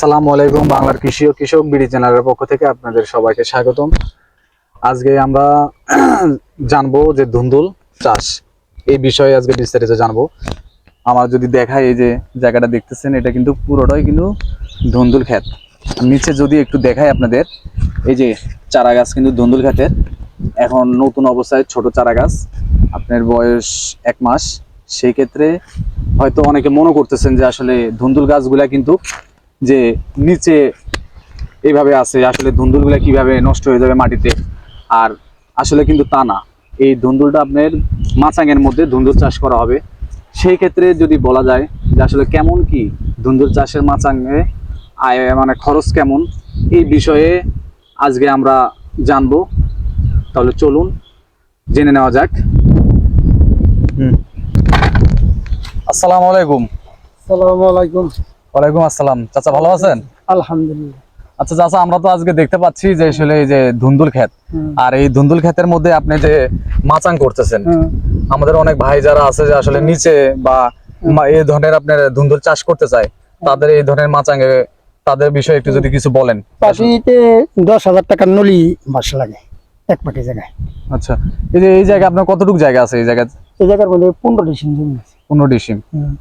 আসসালামু আলাইকুম। বাংলার কৃষি ও কৃষক বিডি চ্যানেলের পক্ষ থেকে আপনাদের সবাইকে স্বাগতম। আজকে আমরা জানবো যে ধুন্দুল চাষ এই বিষয়ে আজকে বিস্তারিত জানবো। আমার যদি দেখাই, এই যে জায়গাটা দেখতেছেন, এটা কিন্তু পুরোটাই কিন্তু ধুন্দুল ক্ষেত। নিচে যদি একটু দেখাই আপনাদের, এই যে চারা গাছ কিন্তু ধুন্দুল ক্ষেতের, এখন নতুন অবস্থায় ছোট চারা গাছ, আপনার বয়স 1 মাস। সেই ক্ষেত্রে হয়তো অনেকে মনে করতেছেন যে আসলে ধুন্দুল গাছগুলা কিন্তু যে নিচে এইভাবে আছে, আসলে ধুন্দুলগুলা কিভাবে নষ্ট হয়ে যাবে মাটিতে। আর আসলে কিন্তু তা না, এই ধুন্দুলটা আপনার মাচাঙের মধ্যে ধুন্দুল চাষ করা হবে। সেই ক্ষেত্রে যদি বলা যায় যে আসলে কেমন কি ধুন্দুল চাষের মাচাঙে আয়, মানে খরচ কেমন, এই বিষয়ে আজকে আমরা জানবো। তাহলে চলুন জেনে নেওয়া যাক। আসসালামু আলাইকুম। আসসালামু আলাইকুম। ওয়ালাইকুম আসসালাম। চাচা ভালো আছেন? আলহামদুলিল্লাহ। আচ্ছা চাচা, আমরা তো আজকে দেখতে পাচ্ছি যে আসলে এই যে ধুন্দুল ক্ষেত, আর এই ধুন্দুল ক্ষেতের মধ্যে আপনি যে মাচাং করতেছেন, আমাদের অনেক ভাই যারা আছে যে আসলে নিচে বা এই ধরনের আপনার ধুন্দুল চাষ করতে চায়, তাদের এই ধরনের মাচাঙে তাদের বিষয়ে একটু যদি কিছু বলেন। পাটিতে 10,000 টাকার নলি বাস লাগে এক পাটি জায়গায়। আচ্ছা, এই যে এই জায়গায় আপনার কতটুকু জায়গা আছে? এই জায়গার মধ্যে 15 ডিসিম জমি আছে। 15 ডিসিম।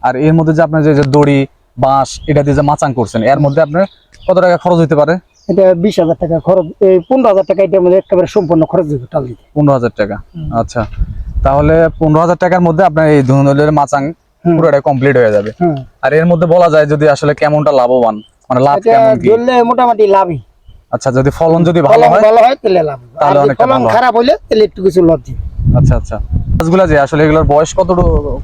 আর এর মধ্যে যে আপনার যে দড়ি বাঁশ এটা দিয়ে যে মাচাং করছেন, এর মধ্যে আপনার কত টাকা খরচ হতে পারে? এটা 20,000 টাকা খরচ, এই 15,000 টাকা এটার মধ্যে একেবারে সম্পূর্ণ খরচ হবে টাল দিতে। 15,000 টাকা। আচ্ছা, তাহলে 15,000 টাকার মধ্যে আপনার এই ধুন্দুলের মাচাং পুরোটা কমপ্লিট হয়ে যাবে। আর এর মধ্যে বলা যায় যদি আসলে কেমনটা লাভবান, মানে লাভ কেমন কি? মোটামুটি লাভই। আচ্ছা, যদি ফলন যদি ভালো হয় তাহলে লাভ, তাহলে আর অনেকটা ফলন ভালো। খারাপ হইলে তাহলে একটু কিছু লস দিবে। আচ্ছা আচ্ছা, গাছগুলা যে আসলে এগুলোর বয়স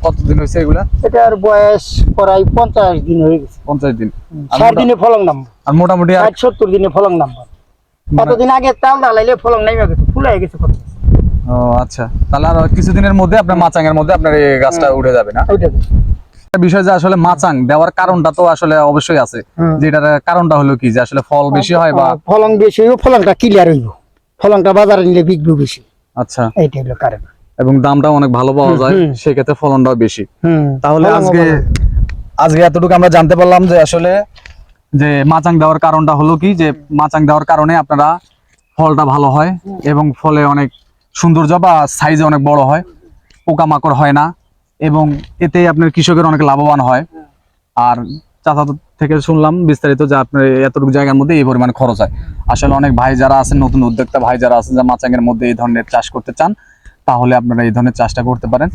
কতদিন হয়েছে এগুলা? এটার বয়স প্রায় 50 দিন হয়ে গেছে। 50 দিন। 60 দিনে ফলন নামবে, আর মোটামুটি 60-70 দিনে ফলন নামবে। কতদিন আগে তাল ডালাইলে ফলন নামে গেছে, ফুলে গেছে কত। ও আচ্ছা, তাহলে আর কিছুদিনের মধ্যে আপনার মাচাঙের মধ্যে আপনার এই গাছটা উঠে যাবে না? বিষয় যে আসলে মাচাং দেওয়ার কারণটা তো আসলে অবশ্যই আছে, যেটার কারণটা হলো কি যে আসলে ফল বেশি হয় বা ফলন বেশি হইব, ফলনটা ক্লিয়ার হইব, ফলনটা বাজারে নিলে বিকবো বেশি। আচ্ছা, এইটাই হলো কারণ। এবং দামটাও অনেক ভালো পাওয়া যায়, সেক্ষেত্রে ফলনটাও বেশি। তাহলে আজকে এতটুকু আমরা জানতে পারলাম যে আসলে যে মাচাং দেওয়ার কারণটা হলো কি, যে মাচাং দেওয়ার কারণে আপনারা ফলটা ভালো হয় এবং ফলে অনেক সৌন্দর্য বা সাইজে অনেক বড় হয়, পোকামাকড় হয় না, এবং এতে আপনার কৃষকের অনেক লাভবান হয়। আর চাচা থেকে শুনলাম বিস্তারিত যে আপনার এতটুকু জায়গার মধ্যে এই পরিমাণ খরচ হয়। আসলে অনেক ভাই যারা আছেন, নতুন উদ্যোক্তা ভাই যারা আছেন, যারা মাচাঙের মধ্যে এই ধরনের চাষ করতে চান, তাহলে আপনারা এই ধরনের চাষটা করতে পারেন।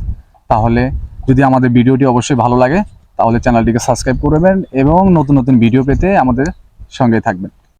তাহলে যদি আমাদের ভিডিওটি অবশ্যই ভালো লাগে, তাহলে চ্যানেলটিকে সাবস্ক্রাইব করবেন এবং নতুন নতুন ভিডিও পেতে আমাদের সঙ্গে থাকবেন।